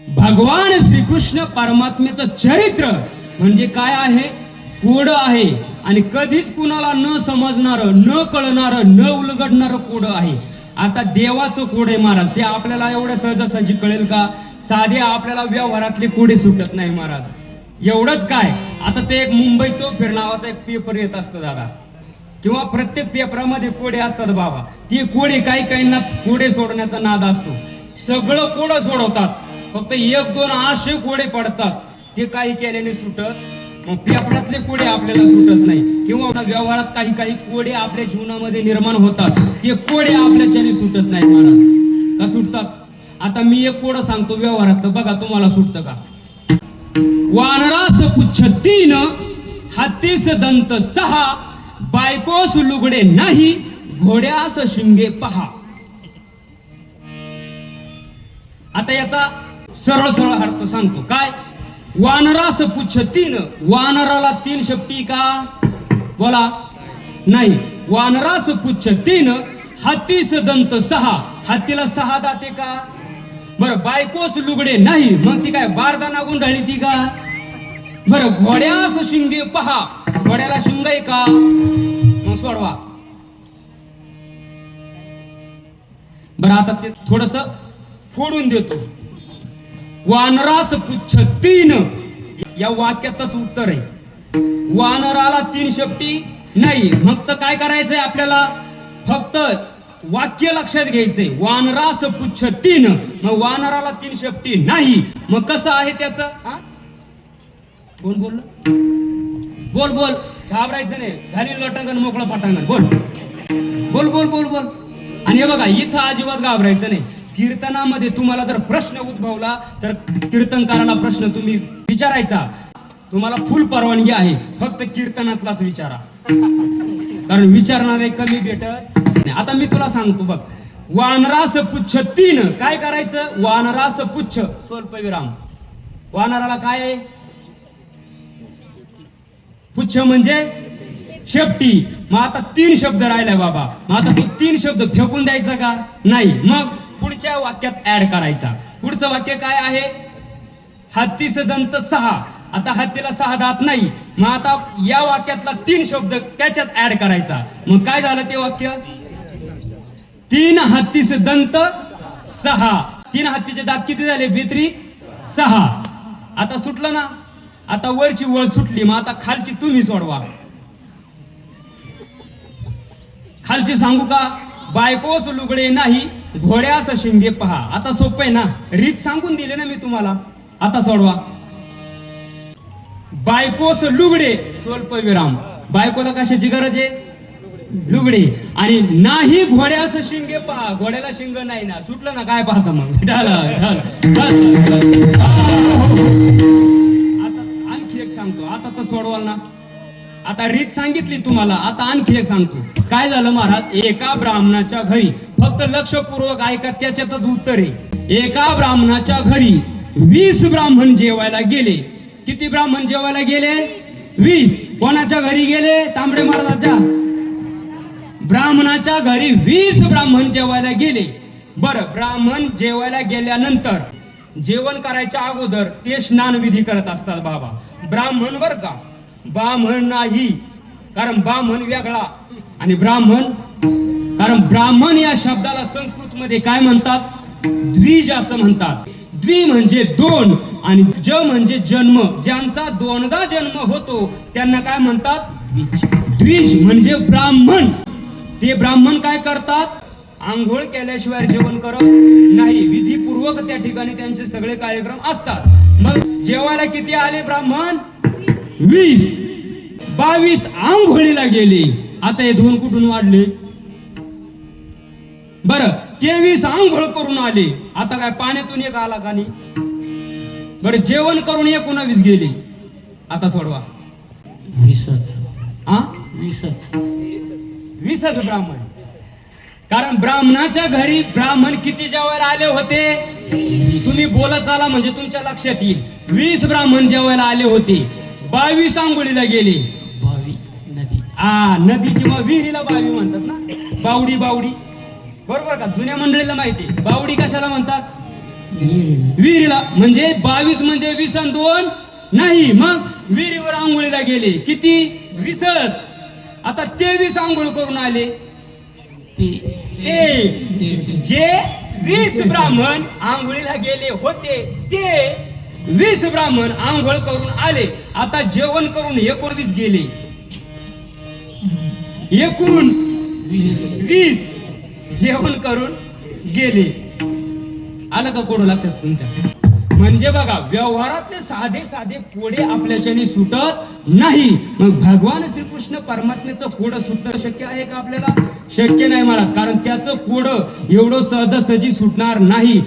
भगवान श्रीकृष्ण परमात्म्याचं चरित्र म्हणजे काय आहे? कोडं आहे. आणि कधीच कुणाला न समजणारं, न कळणारं, न उलगडणारं कोडं आहे. आता देवाचं कोड आहे महाराज, ते आपल्याला एवढ्या सहजासहजी कळेल का? साधे आपल्याला व्यवहारातले कोडे सुटत नाही महाराज. एवढंच काय, आता ते एक मुंबई चौफेर नावाचा एक पेपर येत असतो दादा, किंवा प्रत्येक पेपरामध्ये कोडे असतात बाबा. ते कोडे काही काहींना कोडे सोडण्याचा नाद असतो. सगळं कोडं सोडवतात, फक्त एक दोन असे कोडे पडतात ते काही केल्याने सुटत. मग पेपरातले कोडे आपल्याला सुटत नाही, किंवा व्यवहारात काही काही कोडे आपल्या जीवनामध्ये निर्माण होतात, ते कोडे आपल्याच्याने सुटत नाही महाराज. का सुटतात? आता मी एक कोड सांगतो व्यवहारातलं, बघा तुम्हाला सुटतं का? वानरास पुच्छ 3, हत्तीस दंत 6, बायकोस लुगडे नाही, घोड्यास शिंगे पहा. आता याचा सरळ सरळ अर्थ सांगतो. काय? वानरास पुच्छ 3, वानराला 3 शेपटी का? बोला. नाही. वानरास पुच्छ 3, हत्तीस दंत 6, हत्तीला 6 दाते का? बरं. बायकोस लुगडे नाही, मग ती काय बारदाना गुंडाळी ती का? बरं. घोड्यास शिंगे पहा, घोड्याला शिंग आहे का? मग सोडवा. बरं, आता ते थोडस फोडून देतो. वानरास पुच्छ 3 या वाक्यातच उत्तर आहे. वानराला 3 शेपटी नाही, मग तर काय करायचंय आपल्याला? फक्त वाक्य लक्षात घ्यायचंय. वानरास पुच्छ 3, मग वानराला 3 शेपटी नाही, मग कसं आहे त्याचं? कोण बोललं? बोल बोल, घाबरायचं नाही. घाली लटंगण मोकळं पटांगण. बोल बोल बोल बोल बोल. आणि हे बघा, इथं अजिबात घाबरायचं नाही. कीर्तनामध्ये तुम्हाला जर प्रश्न उद्भवला तर कीर्तनकाराला प्रश्न तुम्ही विचारायचा. तुम्हाला फुल परवानगी आहे, फक्त कीर्तनातलाच विचारा, कारण विचारणारे कमी भेटत. आता मी तुला सांगतो बघ. वानरास पुच्छ 3, काय करायचं? वानरास पुच्छ स्वल्पविराम. वानराला काय आहे? पुच्छ म्हणजे शेपटी. मग आता 3 शब्द राहिलाय बाबा. मग आता तू 3 शब्द फेकून द्यायचा का? नाही. मग पुढच्या वाक्यात ऍड करायचा. पुढचं वाक्य काय आहे? हत्तीस दंत 6. आता हत्तीला 6 दात नाही, मग आता या वाक्यातला 3 शब्द त्याच्यात ऍड करायचा. मग काय झालं ते वाक्य? 3 हत्तीस दंत 6. 3 हत्तीचे दात किती झाले? बेत्री 6. आता सुटलं ना? आता वरची वळ सुटली, मग आता खालची तुम्ही सोडवा. खालची सांगू का? बायकोस लुगडे नाही, घोड्यास शिंगे पहा. आता सोपं आहे ना? रीत सांगून दिले ना मी तुम्हाला. आता सोडवा. बायकोस लुगडे स्वल्पविराम. बायकोला कशाची गरज आहे? लुगडे. आणि नाही घोड्यास शिंगे पहा, घोड्याला शिंग नाही ना. सुटलं ना? काय पाहता मग? आता आणखी एक सांगतो. आता तर सोडवाल ना? आता रीत सांगितली तुम्हाला, आता आणखी एक सांगतो. काय झालं महाराज? एका ब्राह्मणाच्या घरी, फक्त लक्षपूर्वक ऐका, त्याच्यातच उत्तर आहे. एका ब्राह्मणाच्या घरी 20 ब्राह्मण जेवायला गेले. किती ब्राह्मण जेवायला गेले? 20. कोणाच्या घरी गेले? तांबडे महाराजाच्या. ब्राह्मणाच्या घरी 20 ब्राह्मण जेवायला गेले. बरं. ब्राह्मण जेवायला गेल्यानंतर जेवण करायच्या अगोदर ते स्नान विधी करत असतात बाबा. ब्राह्मण बर का, ब्राह्मण नाही. कारण ब्राह्मण वेगळा आणि ब्राह्मण, कारण ब्राह्मण या शब्दाला संस्कृत मध्ये काय म्हणतात? द्विज असं म्हणतात. द्वि म्हणजे 2 आणि ज म्हणजे जन्म. ज्यांचा 2दा जन्म होतो त्यांना काय म्हणतात? द्विज म्हणजे ब्राह्मण. ते ब्राह्मण काय करतात? आंघोळ केल्याशिवाय जेवण करत नाही. विधीपूर्वक त्या ठिकाणी त्यांचे सगळे कार्यक्रम असतात. मग जेवायला किती आले ब्राह्मण? 20. 22 आंघोळीला गेले. आता हे 2 कुठून वाढले? बरं. 23 आंघोळ करून आले. आता काय पाण्यातून एक आला का नाही? बरं. जेवण करून 19 गेले. आता सोडवा. 20च. 20च ब्राह्मण. कारण ब्राह्मणाच्या घरी ब्राह्मण किती जेवायला आले होते? तुम्ही बोलत आला म्हणजे तुमच्या लक्षात येईल. 20 ब्राह्मण जेवायला आले होते. 22 आंघोळीला गेले. बावी नदी. नदी किंवा विहिरीला बावी म्हणतात ना. बावडी. बरोबर का? जुन्या मंडळीला माहिती. बावडी कशाला म्हणतात? विहिरीला. म्हणजे 22 म्हणजे 20 आणि 2 नाही. मग विहिरीवर आंघोळीला गेले. किती? 20च. आता 23 आंघोळ करून आले. जे 20 ब्राह्मण आंघोळीला गेले होते ते 20 ब्राह्मण आंघोळ करून आले. आता जेवण करून 19 गेले. एकूण 20 जेवण करून गेले. आलं का कोड लक्षात तुमच्या? म्हणजे बघा, व्यवहारातले साधे साधे कोडे आपल्याच्याने सुटत नाही. मग भगवान श्रीकृष्ण परमात्म्याचं कोड सुटणं शक्य आहे का आपल्याला? शक्य नाही महाराज. कारण त्याचं कोड एवढं सहजासहजी सुटणार नाही.